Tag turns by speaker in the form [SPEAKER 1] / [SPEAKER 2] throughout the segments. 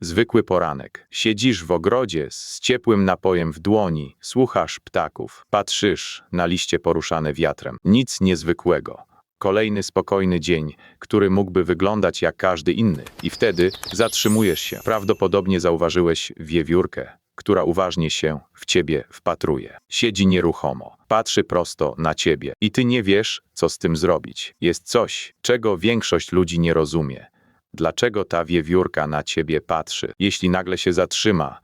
[SPEAKER 1] Zwykły poranek. Siedzisz w ogrodzie z ciepłym napojem w dłoni, słuchasz ptaków, patrzysz na liście poruszane wiatrem. Nic niezwykłego. Kolejny spokojny dzień, który mógłby wyglądać jak każdy inny. I wtedy zatrzymujesz się. Prawdopodobnie zauważyłeś wiewiórkę, która uważnie się w ciebie wpatruje. Siedzi nieruchomo, patrzy prosto na ciebie i ty nie wiesz, co z tym zrobić. Jest coś, czego większość ludzi nie rozumie. Dlaczego ta wiewiórka na ciebie patrzy? Jeśli nagle się zatrzyma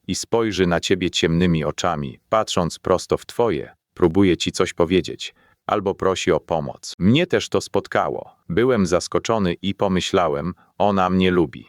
[SPEAKER 1] i spojrzy na ciebie ciemnymi oczami, patrząc prosto w twoje, próbuje ci coś powiedzieć albo prosi o pomoc. Mnie też to spotkało. Byłem zaskoczony i pomyślałem, ona mnie lubi.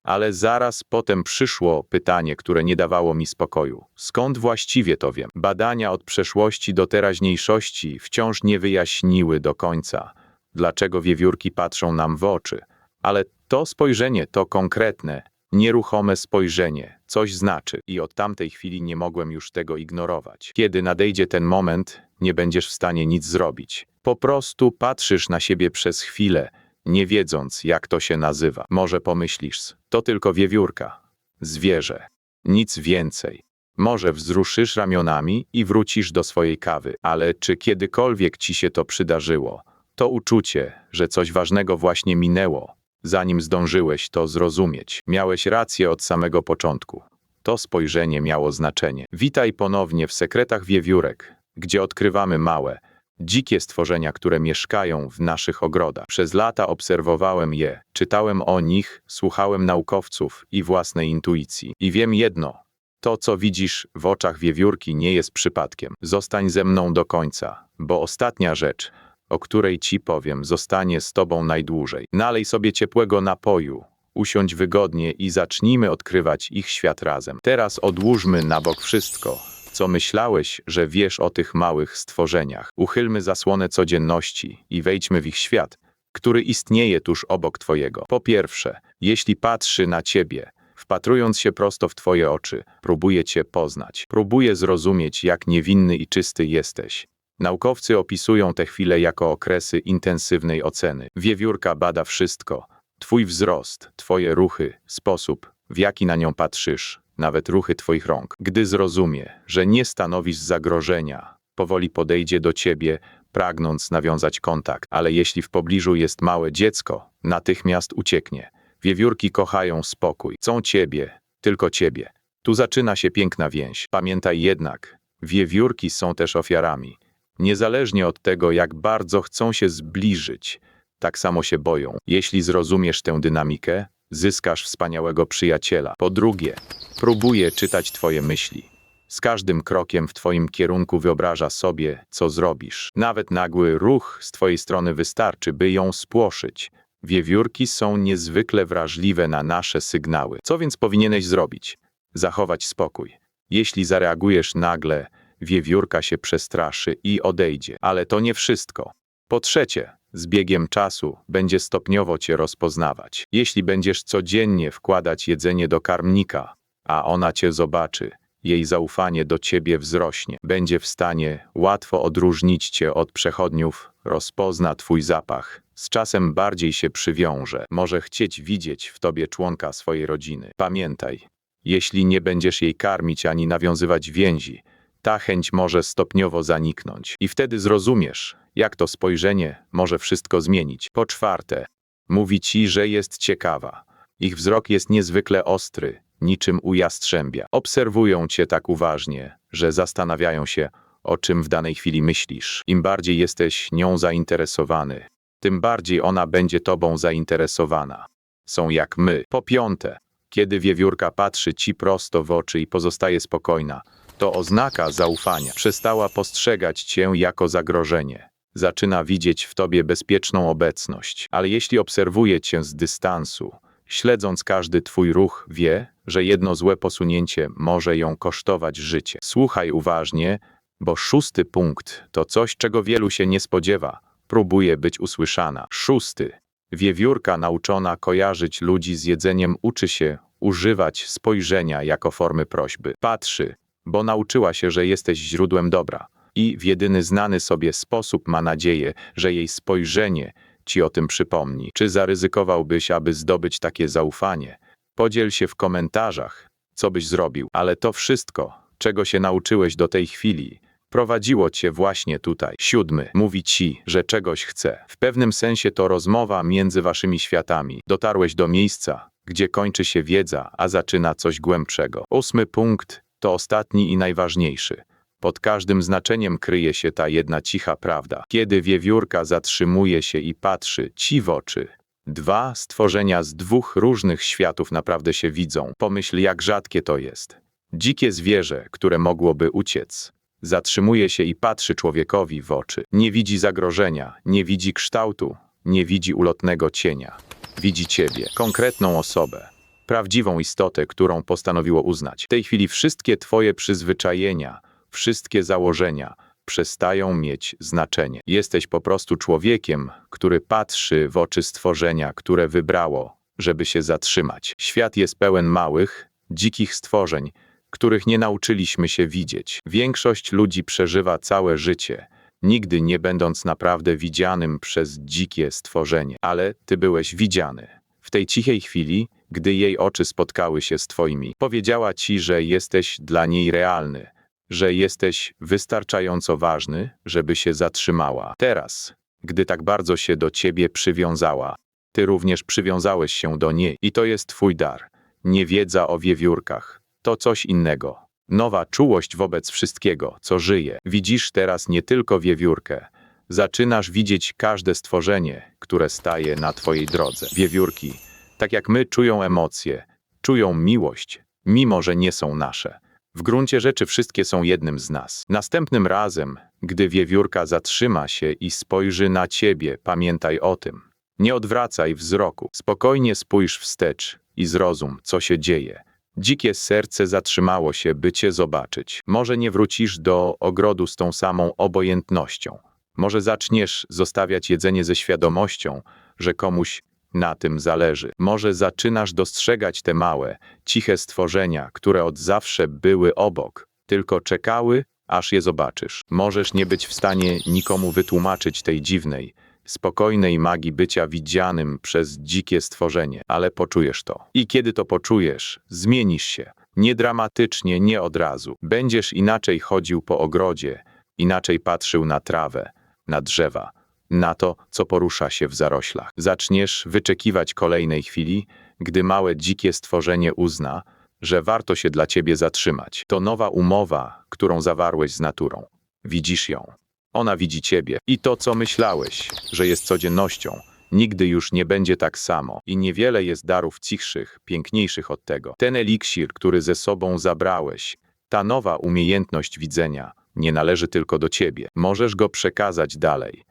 [SPEAKER 1] Ale zaraz potem przyszło pytanie, które nie dawało mi spokoju. Skąd właściwie to wiem? Badania od przeszłości do teraźniejszości wciąż nie wyjaśniły do końca, dlaczego wiewiórki patrzą nam w oczy. Ale to spojrzenie, to konkretne, nieruchome spojrzenie, coś znaczy i od tamtej chwili nie mogłem już tego ignorować. Kiedy nadejdzie ten moment, nie będziesz w stanie nic zrobić. Po prostu patrzysz na siebie przez chwilę, nie wiedząc, jak to się nazywa. Może pomyślisz, to tylko wiewiórka, zwierzę, nic więcej. Może wzruszysz ramionami i wrócisz do swojej kawy, ale czy kiedykolwiek ci się to przydarzyło? To uczucie, że coś ważnego właśnie minęło, zanim zdążyłeś to zrozumieć. Miałeś rację od samego początku. To spojrzenie miało znaczenie. Witaj ponownie w Sekretach Wiewiórek, gdzie odkrywamy małe, dzikie stworzenia, które mieszkają w naszych ogrodach. Przez lata obserwowałem je, czytałem o nich, słuchałem naukowców i własnej intuicji. I wiem jedno, to co widzisz w oczach wiewiórki nie jest przypadkiem. Zostań ze mną do końca, bo ostatnia rzecz, o której ci powiem, zostanie z tobą najdłużej. Nalej sobie ciepłego napoju, usiądź wygodnie i zacznijmy odkrywać ich świat razem. Teraz odłóżmy na bok wszystko, co myślałeś, że wiesz o tych małych stworzeniach. Uchylmy zasłonę codzienności i wejdźmy w ich świat, który istnieje tuż obok twojego. Po pierwsze, jeśli patrzy na ciebie, wpatrując się prosto w twoje oczy, próbuje cię poznać. Próbuje zrozumieć, jak niewinny i czysty jesteś. Naukowcy opisują te chwile jako okresy intensywnej oceny. Wiewiórka bada wszystko. Twój wzrost, twoje ruchy, sposób, w jaki na nią patrzysz, nawet ruchy twoich rąk. Gdy zrozumie, że nie stanowisz zagrożenia, powoli podejdzie do ciebie, pragnąc nawiązać kontakt. Ale jeśli w pobliżu jest małe dziecko, natychmiast ucieknie. Wiewiórki kochają spokój. Chcą ciebie, tylko ciebie. Tu zaczyna się piękna więź. Pamiętaj jednak, wiewiórki są też ofiarami. Niezależnie od tego, jak bardzo chcą się zbliżyć, tak samo się boją. Jeśli zrozumiesz tę dynamikę, zyskasz wspaniałego przyjaciela. Po drugie, próbuje czytać twoje myśli. Z każdym krokiem w twoim kierunku wyobraża sobie, co zrobisz. Nawet nagły ruch z twojej strony wystarczy, by ją spłoszyć. Wiewiórki są niezwykle wrażliwe na nasze sygnały. Co więc powinieneś zrobić? Zachować spokój. Jeśli zareagujesz nagle, wiewiórka się przestraszy i odejdzie. Ale to nie wszystko. Po trzecie, z biegiem czasu będzie stopniowo cię rozpoznawać. Jeśli będziesz codziennie wkładać jedzenie do karmnika, a ona cię zobaczy, jej zaufanie do ciebie wzrośnie. Będzie w stanie łatwo odróżnić cię od przechodniów, rozpozna twój zapach. Z czasem bardziej się przywiąże. Może chcieć widzieć w tobie członka swojej rodziny. Pamiętaj, jeśli nie będziesz jej karmić ani nawiązywać więzi, ta chęć może stopniowo zaniknąć. I wtedy zrozumiesz, jak to spojrzenie może wszystko zmienić. Po czwarte, mówi ci, że jest ciekawa. Ich wzrok jest niezwykle ostry, niczym u jastrzębia. Obserwują cię tak uważnie, że zastanawiają się, o czym w danej chwili myślisz. Im bardziej jesteś nią zainteresowany, tym bardziej ona będzie tobą zainteresowana. Są jak my. Po piąte, kiedy wiewiórka patrzy ci prosto w oczy i pozostaje spokojna, to oznaka zaufania. Przestała postrzegać cię jako zagrożenie. Zaczyna widzieć w tobie bezpieczną obecność. Ale jeśli obserwuje cię z dystansu, śledząc każdy twój ruch, wie, że jedno złe posunięcie może ją kosztować życie. Słuchaj uważnie, bo szósty punkt to coś, czego wielu się nie spodziewa. Próbuje być usłyszana. Szósty. Wiewiórka nauczona kojarzyć ludzi z jedzeniem uczy się używać spojrzenia jako formy prośby. Patrzy, bo nauczyła się, że jesteś źródłem dobra. I w jedyny znany sobie sposób ma nadzieję, że jej spojrzenie ci o tym przypomni. Czy zaryzykowałbyś, aby zdobyć takie zaufanie? Podziel się w komentarzach, co byś zrobił, ale to wszystko, czego się nauczyłeś do tej chwili, prowadziło cię właśnie tutaj. 7. Mówi ci, że czegoś chce. W pewnym sensie to rozmowa między waszymi światami. Dotarłeś do miejsca, gdzie kończy się wiedza, a zaczyna coś głębszego. 8. punkt to ostatni i najważniejszy. Pod każdym znaczeniem kryje się ta jedna cicha prawda. Kiedy wiewiórka zatrzymuje się i patrzy ci w oczy, dwa stworzenia z dwóch różnych światów naprawdę się widzą. Pomyśl, jak rzadkie to jest. Dzikie zwierzę, które mogłoby uciec, zatrzymuje się i patrzy człowiekowi w oczy. Nie widzi zagrożenia, nie widzi kształtu, nie widzi ulotnego cienia. Widzi ciebie, konkretną osobę, prawdziwą istotę, którą postanowiło uznać. W tej chwili wszystkie twoje przyzwyczajenia, wszystkie założenia przestają mieć znaczenie. Jesteś po prostu człowiekiem, który patrzy w oczy stworzenia, które wybrało, żeby się zatrzymać. Świat jest pełen małych, dzikich stworzeń, których nie nauczyliśmy się widzieć. Większość ludzi przeżywa całe życie, nigdy nie będąc naprawdę widzianym przez dzikie stworzenie. Ale ty byłeś widziany. W tej cichej chwili, gdy jej oczy spotkały się z twoimi, powiedziała ci, że jesteś dla niej realny, że jesteś wystarczająco ważny, żeby się zatrzymała. Teraz, gdy tak bardzo się do ciebie przywiązała, ty również przywiązałeś się do niej. I to jest twój dar. Nie wiedza o wiewiórkach. To coś innego. Nowa czułość wobec wszystkiego, co żyje. Widzisz teraz nie tylko wiewiórkę. Zaczynasz widzieć każde stworzenie, które staje na twojej drodze. Wiewiórki, tak jak my, czują emocje, czują miłość, mimo że nie są nasze. W gruncie rzeczy wszystkie są jednym z nas. Następnym razem, gdy wiewiórka zatrzyma się i spojrzy na ciebie, pamiętaj o tym. Nie odwracaj wzroku. Spokojnie spójrz wstecz i zrozum, co się dzieje. Dzikie serce zatrzymało się, by cię zobaczyć. Może nie wrócisz do ogrodu z tą samą obojętnością. Może zaczniesz zostawiać jedzenie ze świadomością, że komuś na tym zależy. Może zaczynasz dostrzegać te małe, ciche stworzenia, które od zawsze były obok, tylko czekały, aż je zobaczysz. Możesz nie być w stanie nikomu wytłumaczyć tej dziwnej, spokojnej magii bycia widzianym przez dzikie stworzenie, ale poczujesz to. I kiedy to poczujesz, zmienisz się. Nie dramatycznie, nie od razu. Będziesz inaczej chodził po ogrodzie, inaczej patrzył na trawę, na drzewa, na to, co porusza się w zaroślach. Zaczniesz wyczekiwać kolejnej chwili, gdy małe dzikie stworzenie uzna, że warto się dla ciebie zatrzymać. To nowa umowa, którą zawarłeś z naturą. Widzisz ją. Ona widzi ciebie. I to, co myślałeś, że jest codziennością, nigdy już nie będzie tak samo. I niewiele jest darów cichszych, piękniejszych od tego. Ten eliksir, który ze sobą zabrałeś, ta nowa umiejętność widzenia, nie należy tylko do ciebie. Możesz go przekazać dalej.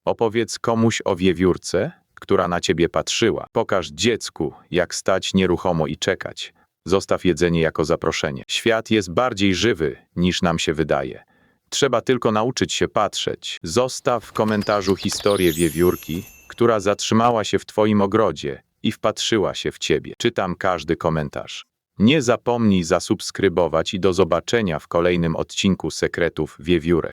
[SPEAKER 1] Opowiedz komuś o wiewiórce, która na ciebie patrzyła. Pokaż dziecku, jak stać nieruchomo i czekać. Zostaw jedzenie jako zaproszenie. Świat jest bardziej żywy, niż nam się wydaje. Trzeba tylko nauczyć się patrzeć. Zostaw w komentarzu historię wiewiórki, która zatrzymała się w twoim ogrodzie i wpatrzyła się w ciebie. Czytam każdy komentarz. Nie zapomnij zasubskrybować i do zobaczenia w kolejnym odcinku Sekretów Wiewiórek.